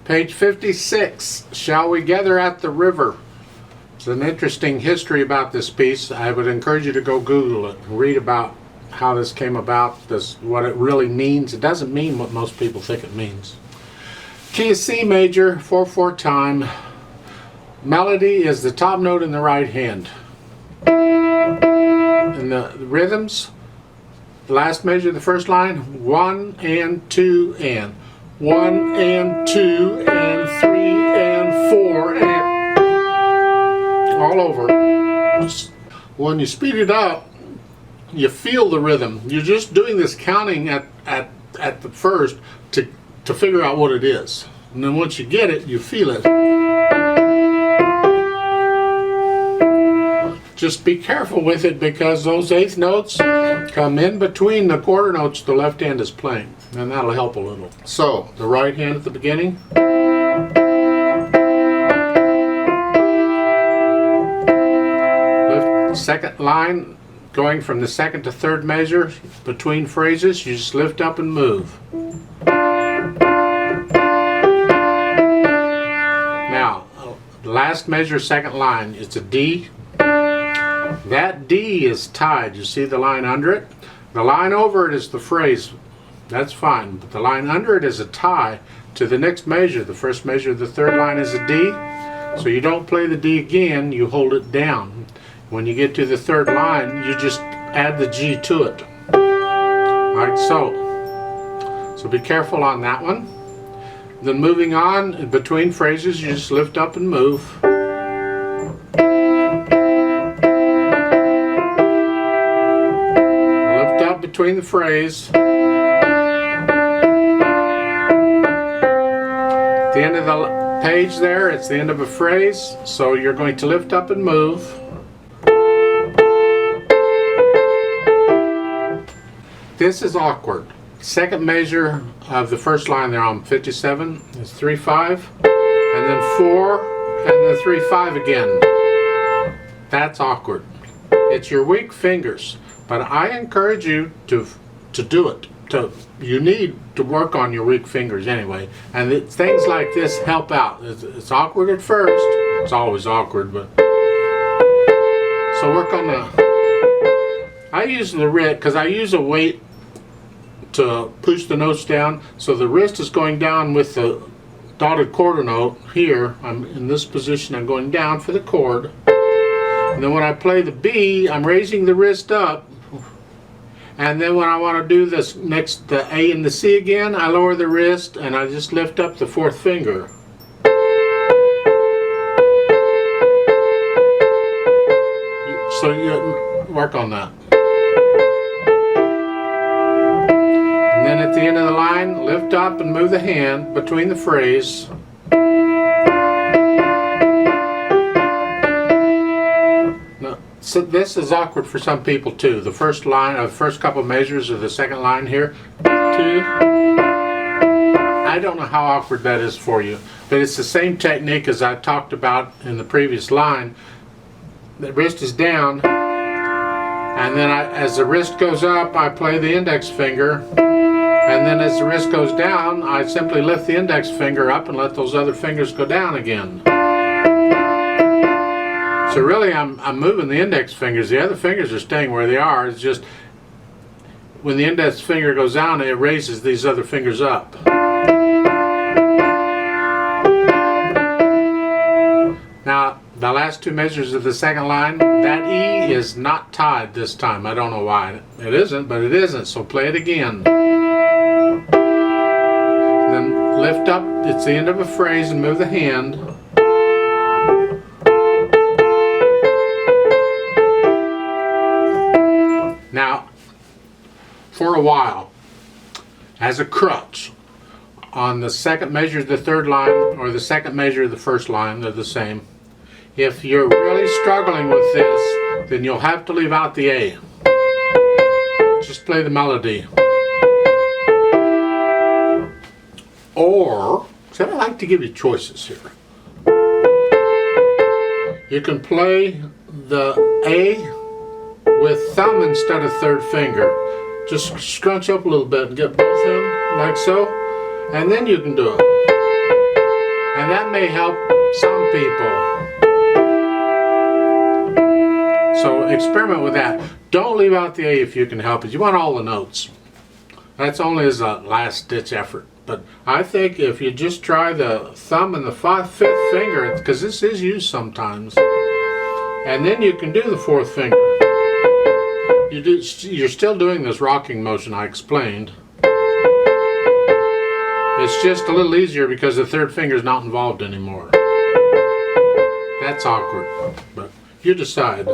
Page 56, Shall We Gather at the River? It's an interesting history about this piece. I would encourage you to go Google it and read about how this came about, what it really means. It doesn't mean what most people think it means. Key is C major, 4/4 time. Melody is the top note in the right hand. And the rhythms, the last measure of the first line, 1 and 2 and. 1 and 2 and 3 and 4 and all over. When you speed it up, you feel the rhythm. You're just doing this counting at the first to figure out what it is. And then once you get it, you feel it. Just be careful with it because those eighth notes come in between the quarter notes the left hand is playing, and that'll help a little. So, the right hand at the beginning. Lift the second line, going from the second to third measure between phrases, you just lift up and move. Now, the last measure, second line, it's a D. That D is tied. You see the line under it? The line over it is the phrase. That's fine. But the line under it is a tie to the next measure. The first measure of the third line is a D. So you don't play the D again. You hold it down. When you get to the third line, you just add the G to it. Like so. So be careful on that one. Then moving on, between phrases, you just lift up and move. Between the phrase. At the end of the page there, it's the end of a phrase, so you're going to lift up and move. This is awkward. Second measure of the first line there on 57 is 3/5, and then 4, and then 3/5 again. That's awkward. It's your weak fingers. But I encourage you to do it. You need to work on your weak fingers anyway. And things like this help out. It's awkward at first. It's always awkward, but so work on the. I use the wrist because I use a weight to push the notes down. So the wrist is going down with the dotted quarter note here. I'm in this position. I'm going down for the chord. And then when I play the B, I'm raising the wrist up. And then when I want to do this next, the A and the C again, I lower the wrist and I just lift up the fourth finger. So you work on that. And then at the end of the line, lift up and move the hand between the phrase. So this is awkward for some people too. The first line, the first couple measures of the second line here, 2. I don't know how awkward that is for you, but it's the same technique as I talked about in the previous line. The wrist is down, and then as the wrist goes up, I play the index finger, and then as the wrist goes down, I simply lift the index finger up and let those other fingers go down again. So really I'm moving the index fingers. The other fingers are staying where they are. It's just when the index finger goes down, it raises these other fingers up. Now the last two measures of the second line, that E is not tied this time. I don't know why. It isn't, but it isn't. So play it again. Then lift up. It's the end of a phrase and move the hand. Now, for a while, as a crutch, on the second measure of the third line or the second measure of the first line, they're the same. If you're really struggling with this, then you'll have to leave out the A. Just play the melody. Or, so I like to give you choices here. You can play the A with thumb instead of third finger. Just scrunch up a little bit and get both in, like so, and then you can do it. And that may help some people. So experiment with that. Don't leave out the A if you can help it. You want all the notes. That's only as a last ditch effort. But I think if you just try the thumb and the fifth finger, because this is used sometimes, and then you can do the fourth finger. You're still doing this rocking motion I explained. It's just a little easier because the third finger is not involved anymore. That's awkward, but you decide.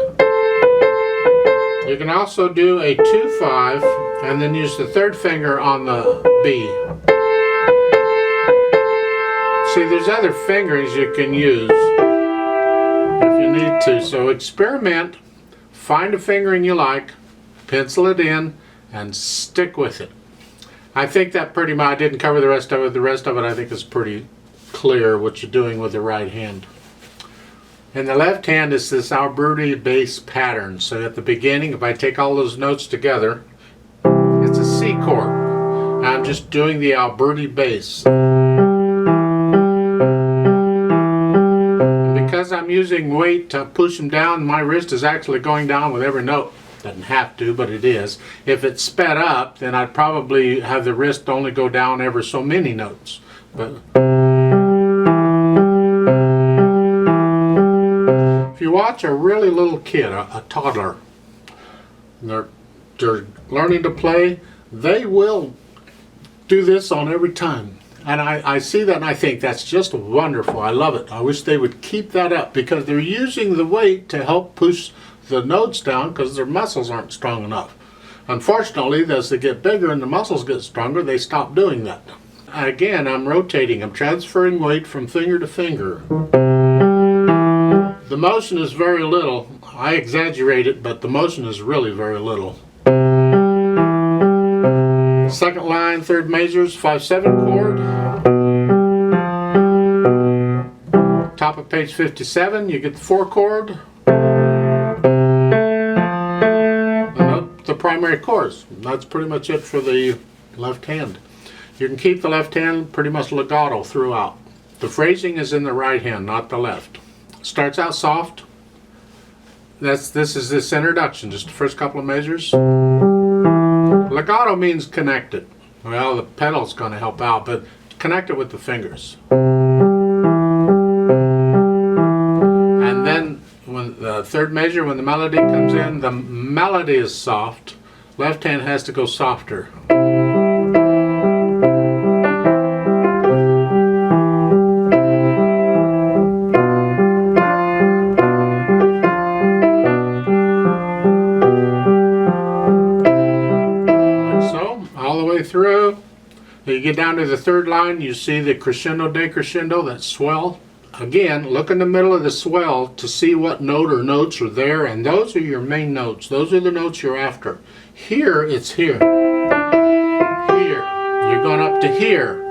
You can also do a 2-5 and then use the third finger on the B. See, there's other fingers you can use if you need to. So experiment, find a fingering you like, pencil it in, and stick with it. I think that pretty much, I didn't cover the rest of it. The rest of it I think is pretty clear what you're doing with the right hand. And the left hand is this Alberti bass pattern. So at the beginning, if I take all those notes together, it's a C chord. And I'm just doing the Alberti bass. And because I'm using weight to push them down, my wrist is actually going down with every note. Doesn't have to, but it is. If it's sped up, then I'd probably have the wrist only go down ever so many notes. But if you watch a really little kid, a toddler, they're learning to play, they will do this on every time. And I see that and I think that's just wonderful. I love it. I wish they would keep that up because they're using the weight to help push the notes down because their muscles aren't strong enough. Unfortunately, as they get bigger and the muscles get stronger, they stop doing that. Again, I'm rotating. I'm transferring weight from finger to finger. The motion is very little. I exaggerate it, but the motion is really very little. Second line, third measures, 5/7 chord. Top of page 57, you get the 4 chord. The primary chords. That's pretty much it for the left hand. You can keep the left hand pretty much legato throughout. The phrasing is in the right hand, not the left. Starts out soft. This is this introduction, just the first couple of measures. Legato means connected. Well, the pedal's going to help out, but connect it with the fingers. And then when the third measure, when the melody comes in, the melody is soft. Left hand has to go softer. Through. You get down to the third line, you see the crescendo, decrescendo, that swell. Again, look in the middle of the swell to see what note or notes are there, and those are your main notes. Those are the notes you're after. Here, it's here. Here. You're going up to here.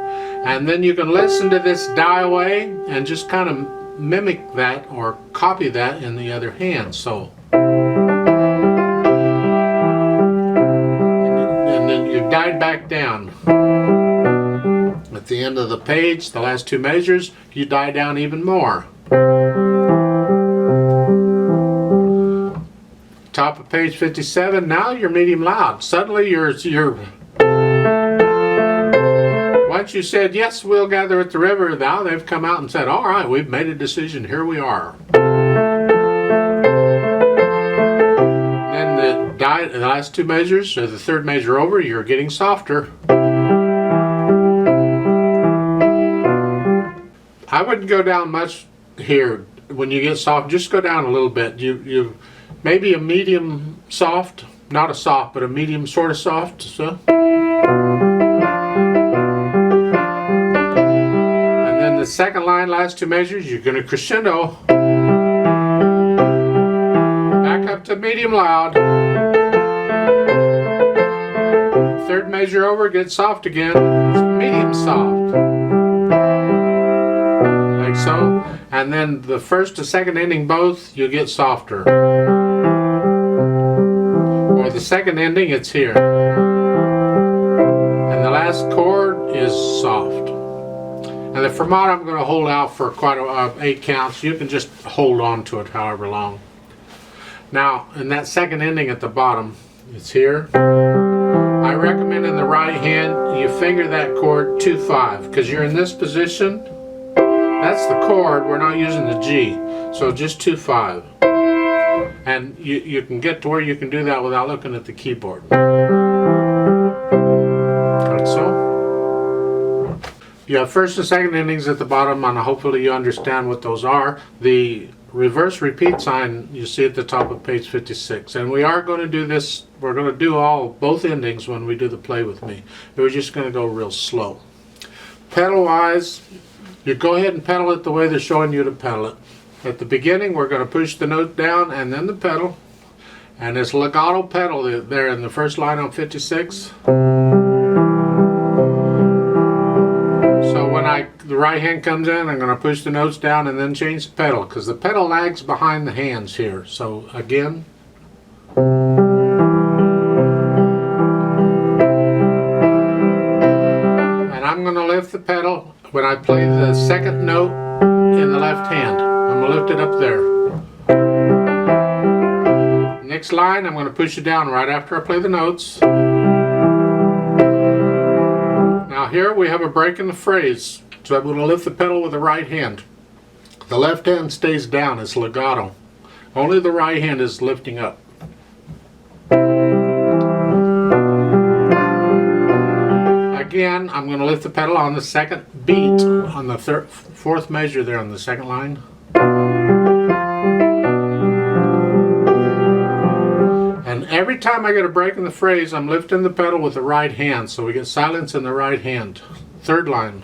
And then you can listen to this die away and just kind of mimic that or copy that in the other hand. So. You've died back down. At the end of the page, the last 2 measures, you die down even more. Top of page 57, now you're medium loud. Suddenly you're once you said, yes, we'll gather at the river, now they've come out and said, all right, we've made a decision, here we are. The last 2 measures, or the third measure over, you're getting softer. I wouldn't go down much here when you get soft. Just go down a little bit. You maybe a medium soft, not a soft, but a medium sort of soft. So. And then the second line, last 2 measures, you're going to crescendo. Back up to medium loud. Third measure over, get soft again. It's medium soft. Like so. And then the first and second ending both, you get softer. Or the second ending, it's here. And the last chord is soft. And And the fermata I'm going to hold out for quite 8 counts. You can just hold on to it however long. Now, in that second ending at the bottom, it's here. I recommend in the right hand you finger that chord 2-5 because you're in this position. That's the chord. We're not using the G, so just 2-5. And you can get to where you can do that without looking at the keyboard. Like so. You have first and second endings at the bottom, and hopefully you understand what those are. The reverse repeat sign you see at the top of page 56. And we are going to do this, we're going to do both endings when we do the play with me. We're just going to go real slow. Pedal wise, you go ahead and pedal it the way they're showing you to pedal it. At the beginning we're going to push the note down and then the pedal. And this legato pedal there in the first line on 56. So when the right hand comes in, I'm going to push the notes down and then change the pedal because the pedal lags behind the hands here. So again. And I'm going to lift the pedal when I play the second note in the left hand. I'm going to lift it up there. Next line, I'm going to push it down right after I play the notes. Now here we have a break in the phrase, so I'm going to lift the pedal with the right hand. The left hand stays down, it's legato. Only the right hand is lifting up. Again, I'm going to lift the pedal on the second beat, on the fourth measure there on the second line. And every time I get a break in the phrase, I'm lifting the pedal with the right hand, so we get silence in the right hand. Third line.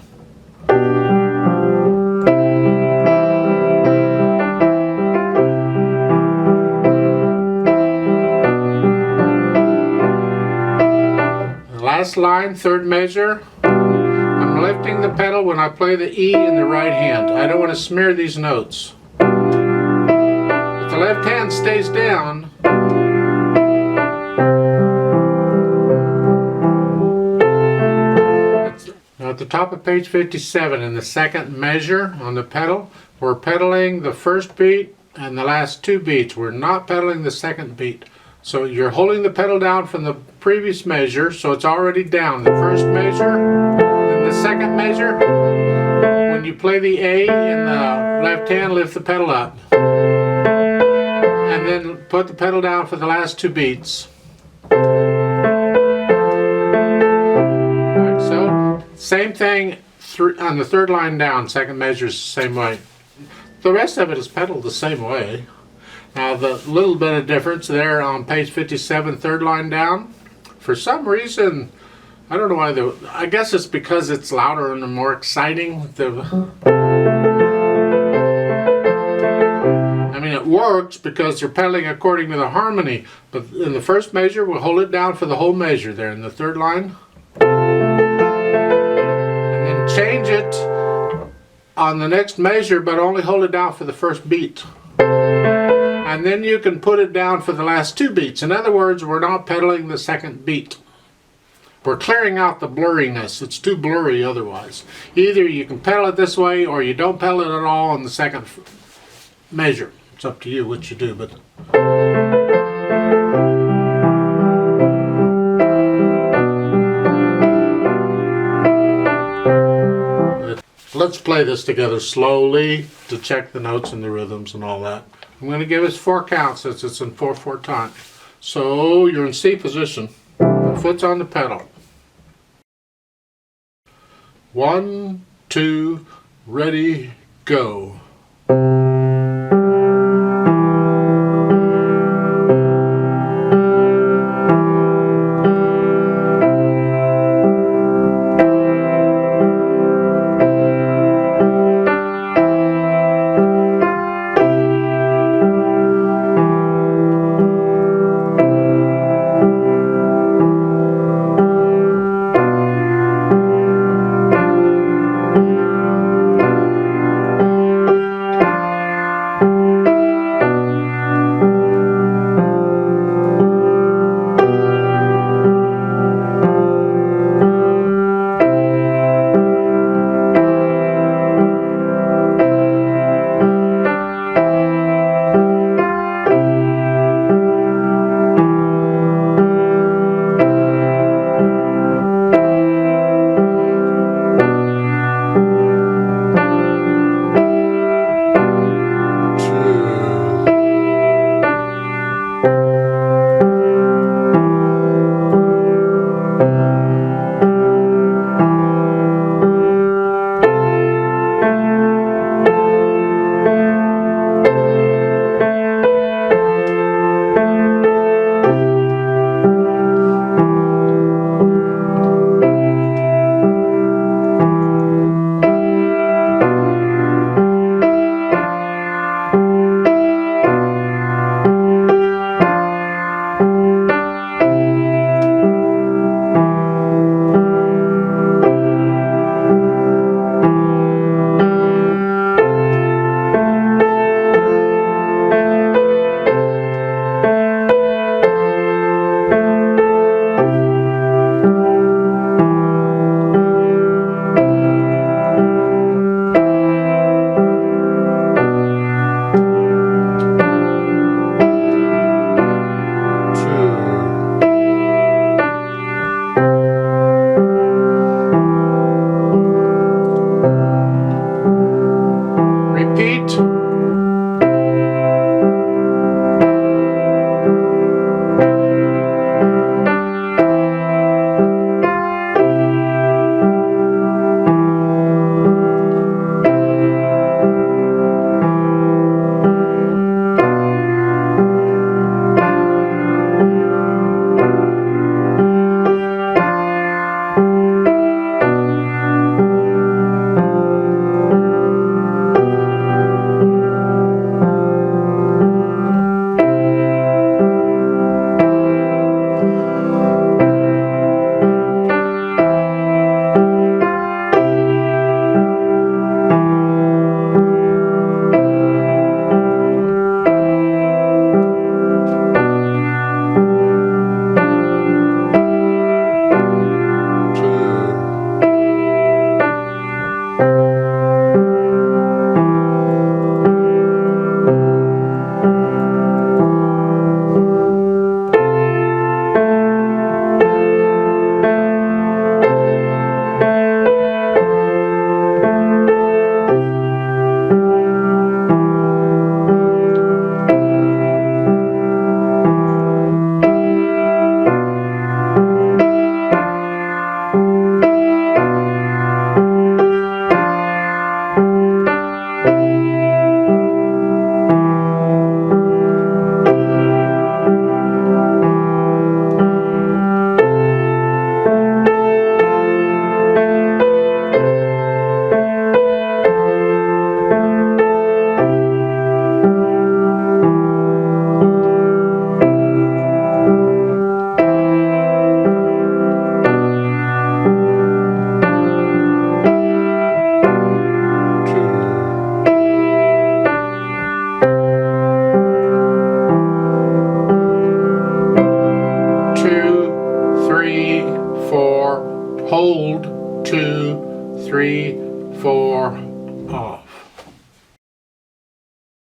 The last line, third measure. I'm lifting the pedal when I play the E in the right hand. I don't want to smear these notes. If the left hand stays down, now at the top of page 57 in the second measure on the pedal, we're pedaling the first beat and the last 2 beats. We're not pedaling the second beat. So you're holding the pedal down from the previous measure, so it's already down. The first measure, then the second measure. When you play the A in the left hand, lift the pedal up. And then put the pedal down for the last 2 beats. Like so. Same thing on the third line down, second measure is the same way. The rest of it is pedaled the same way. Now the little bit of difference there on page 57, third line down, for some reason, I don't know why, I guess it's because it's louder and more exciting. I mean, it works because they're pedaling according to the harmony, but in the first measure, we'll hold it down for the whole measure there in the third line. And then change it on the next measure, but only hold it down for the first beat. And then you can put it down for the last 2 beats. In other words, we're not pedaling the second beat. We're clearing out the blurriness. It's too blurry otherwise. Either you can pedal it this way or you don't pedal it at all on the second measure. It's up to you what you do, but let's play this together slowly to check the notes and the rhythms and all that. I'm going to give us 4 counts since it's in 4/4 time. So you're in C position. The foot's on the pedal. 1, 2, ready, go.